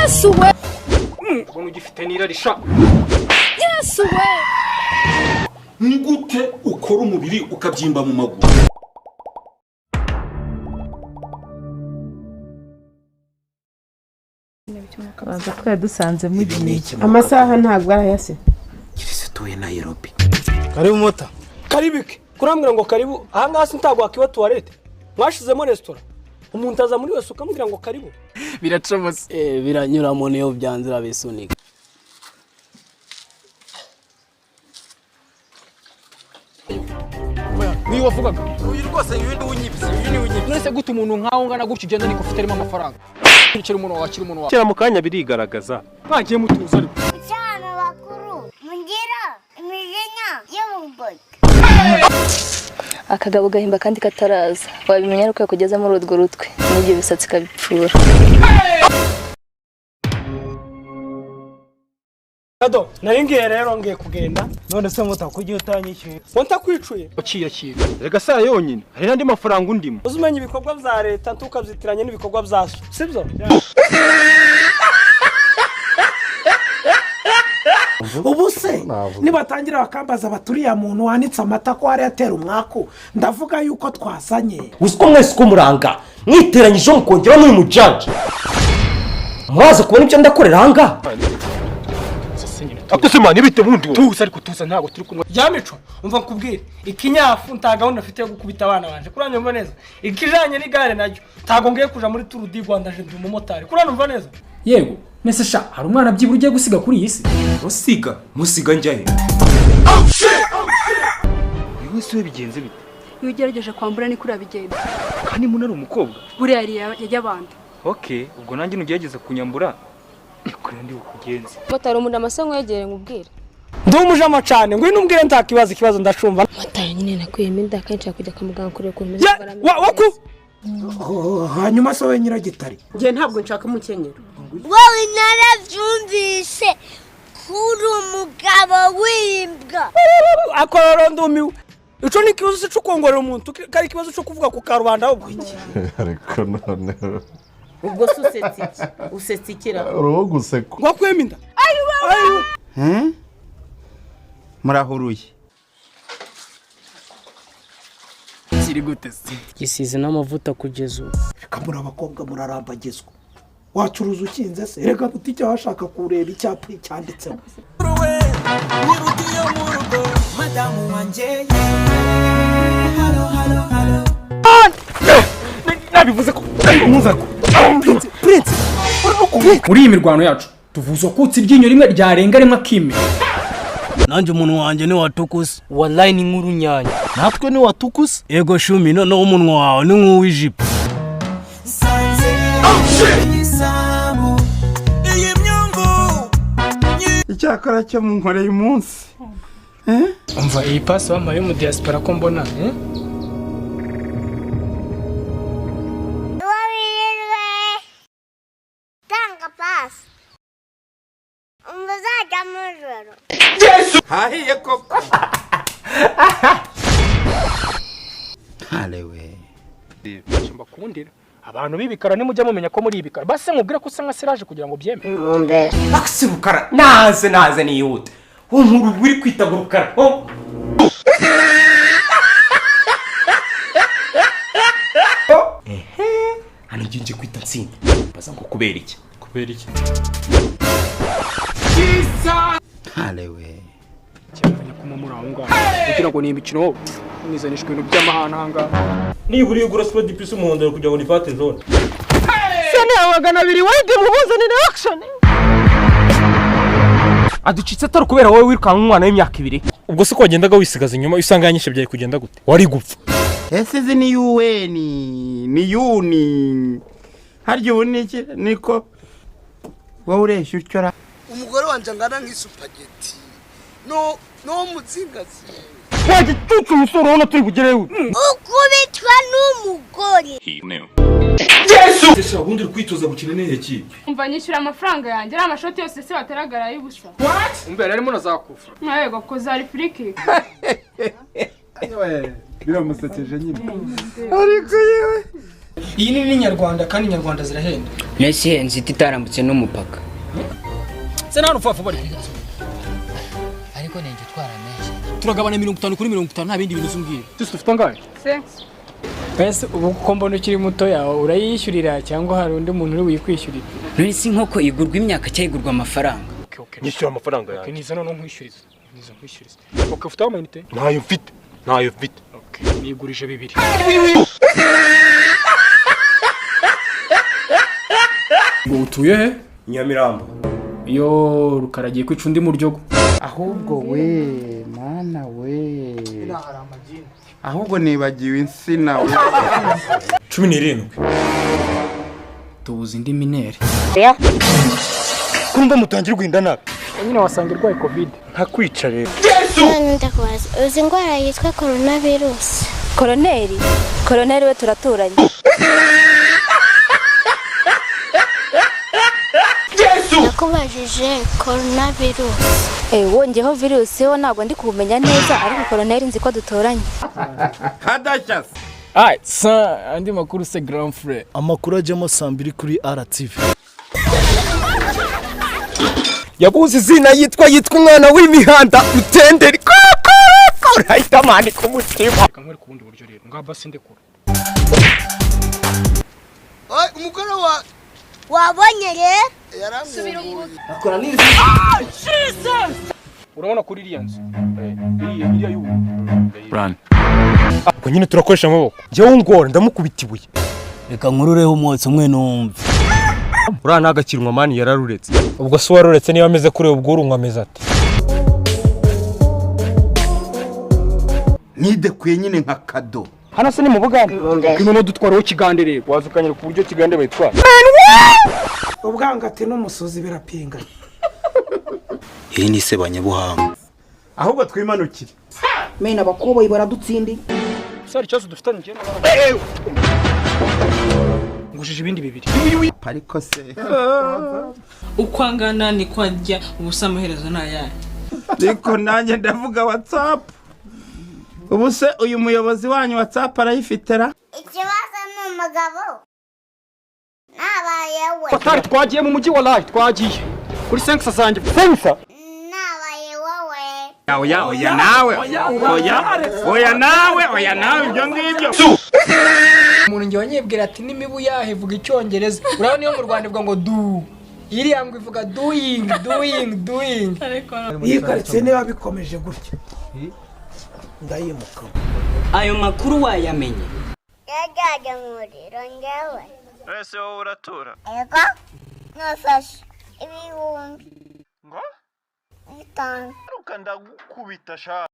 Yesu we. Ubona ugifite n'irarisha. Yesu we. Ni gute ukora umubiri ukabyimba mu maguru? Baza twari dusanze mu gihe amasaha ntabwo arayase. Kirisutuye Nairobi. Karibu mota. Karibike. Kurambwira ngo karibu. Aha ngaha sintagwa kiba toilette. Mwashizemo restaurant. Umuntu aza muri wese ukamubwira ngo karibu. Biracomose. Biranyuramo niyo byanzira bisunika. Ni wavugaga. Uyu rwose yindi unyibise. Nese gute umuntu nkaho ngana gutyo ugenda niko ufite arimo amafaranga. Kira umuntu wakira umuntu wa. Kira mu kanya birigaragaza. Mwagiye mutuza ariko. Cyane bakuru. Mungira imijinya y'ubugoyi. Akagabo gahimba kandi kataraza. Wabimenya ariko kugeza muri urwo rutwe. N'ibyo bisatsi kabipfura. Ado, naringiye rero ngiye kugenda. None se muta kugiye utanyishyuye. Wonta kwicuye. Okiya kiye. Rega saa yonyine. Hari nandi mafaranga undimo. Uzumenya ibikorwa bya leta ntukabyitiranye n'ibikorwa byaso. Sibyo? Ubuse nibatangira bakambaza baturiya muntu wanitse amata ko ari atera umwaku ndavuga yuko twasanye. Uziko mwese ko muranga mwiteranyije mukongera n'uyu mujaji. Mwaza kubona ibyo ndakorera hanga. Akusema nibite bundi tuza ariko tuza ntago turi kumwe. Yamico umva nkubwire ikinyafu ntagahunda afite yo gukubita abana banje. Kuranye umva neza. Ikijanye n'igare naryo ntago ngiye kuja muri Tour du Rwanda je ndi umumotari. Kuranye umva neza. Yego nese sha hari umwana byibura ugiye gusiga kuri iyi si. Usiga musiga njyahe. Yewe se bigenze bite? Iyo ugerageje kwambura ni kuri abigenda. Kandi munari umukobwa. Buriya yajya abandi. Okay, ubwo nanjye nugerageza kunyambura. Kuri ndi ukugenza. Motari umuntu amasango yegere ngubwire. Ndumujama cyane ngo inumbwire ntakibazo ndacumva. Motari nyine nakuyemo inda kenshi kujya kamuganga kure ku meze waku. Hanyuma so we nyiragitari. Ngiye ntabwo nshaka umukenyero. Wowe narabyumvise kuri umugabo w'imbwa. Akororo ndumiwe. Ico ni kibazo cyo kongorera umuntu kari kibazo cyo kuvuga ku karubanda ahubwo iki. Ariko none Ubwo usetse ikira. Uro guseko. Wakwema inda. Ayo. Murahuruye. Kiri gute se? Gisize n'amavuta kugeza ubu. Reka muri abakobwa murarambagizwa. Wacuruza ukinze se reka butike washaka kureba icyapa cyanditseho. Madamu wanje. Hello. Nabivuze ko umuza ko. Prince. Muri iyi mirwano yacu tuvuze ko utsi ryinyo rimwe ryarenga rimwe akime. Nanje umuntu wanje ni watukusa. Wallahi ni nkuru nyanya. Natwe ni watukusa. Ego shumi no umunwa wawe ni nk'uwijipo. Icyakora cyo mu nkoreye umunsi. Umva iyi pass wamaye mu diaspora ko mbona Tanga pass. Umuzajya mujoro. Yesu hahiye koko. Halewe. Chumba kundira. Abantu bibikara nimujya mumenya ko muri ibikara. Base nkubwira ko usanga siraje kugira ngo byeme. Aksirukara naze niyute. Umuntu uri kwitagurukara. Hano nginje kwita nsinda. Baza ngo kubera iki? Kubera iki? Halewe. Cyangwa kumumura aho ngaho. Kugira ngo ni imikino nizanishwe ibintu by'amahanga. Niburi ugura sport plus umuhondo kugira ngo nifate zone. Sene abagana biri wende mubuzanira action. Aducitse atari kubera wowe wirukanka umwana w'imyaka 2. Ubwo se ko wagendaga wisigaza inyuma usanga yanyishe byaye kugenda gute? Wari gupfa. Ese ni ni yuni. Haryo buniki niko wowe ureshya ucyora. Umugore wanje ngana nk'isupageti. No muzingazi. Waje tutu musoro hano turi kugereyo. Ukubitwa n'umugore. Yesu! Ese ubundi uri kwitoza gukina neye ki? Umva nyishyura amafaranga yanjye ari amashoti yose se wateragara y'ubusa. What? Umbere arimo nazakufa. Yego ko zari free kick. Biramusekeje nyine. Ariko yewe iyi ni inyarwanda kandi inyarwanda zirahenda. Nesi henzi itarambutse n'umupaka. Se nta rufafu bari. Ariko nenge twara menshi. Turagabana 50 kuri 50 nta bindi bintu zumbwira. Tuzi dufite angahe? 6. Bese ubu ko mbona ukiri muto yawe urayishyurira cyangwa hari undi muntu uri buyikwishyurira? None si nkoko igurwa imyaka cyayigurwa amafaranga. Nyishyura amafaranga yawe. Niza none nkwishyuriza. Niza nkwishyuriza. Ufite amayinite? Ntayo mfite. Ntayo mfite. Nigurije 2. Ngo utuye he? Nyamirambo. Yo rukaragiye kwica undi muryogo. ahubwo we mana we ahubwo nibagiwe insina we 17. Tubuze indi minere. Kumva mutangira guhinda nabi. Nyine wasanga irwaye covid. Ntakwica rero. Ndakubaza uzi indwara yitwa coronavirus? Koroneri we turaturanye. Nakubajije coronavirus. Wongeho virusi wo ntabwo ndi kumenya neza ariko koroneri nzi ko dutoranye. Hadashas. Sa andi makuru se grand frère. Amakuru ajyamo saa 2 kuri RTV. Yabuze izina yitwa umwana w'imihanda utenderi koko urahita mani ku mutima. Kamwe ku bundi buryo rero ngaba sindekura. Ay umugore wa Wabonye rero? yaramwunguye. Akora n'izi. Urabona kuri iriya nzu? Iriya y'ubu. Brand. Ubwo nyine turakoresha amaboko. Jya wungora ndamukubita ibuye. Reka nkurureho umwotsi umwe numve. Uriya nagakirwa mani yararuretse. Ubwo se waruretse niba ameze kuri ubwo urumwa ameze ati. Nidekuye nyine nka kado. Hano se ni mu Bugande. Kimwe dutwaraho kigande rero. Wazukanyira ku buryo kigande bayitwara. ubwangati n'umusozi birapingana. Iyi ni sebanyabuhanga. Ahubwo twimanukire. Mena abakoboyi baradutsindi. Sari cyazo dufitanye cyane n'abana. Ngujije ibindi 2. Ariko se. Ukwangana ni kwajya ubusa amaherezo ntayaye. Niko nanjye ndavuga WhatsApp. Ubu se uyu muyobozi wanyu WhatsApp arayifitera? Ikibazo ni umugabo. Nabaye we. Fatari twagiye mu mujyi wa live twagiye. Kuri sensa zanjye. Sensa. Nabaye wowe. Oya nawe. Oya nawe ibyo ngibyo. Umuntu ngiye wanyibwira ati n'imibu yahe vuga icyongereza. Urabona niyo mu Rwanda ivuga ngo do. Iriya ngo ivuga doing. Iyi karitsiye niba bikomeje gutya ndayimuka. Ayo makuru wayamenye. Yajyaga muriro ngewe. Ese wowe uratura? Ego. Nafashe ibihumbi. Ngo? 5. Ruka ndagukubita sha.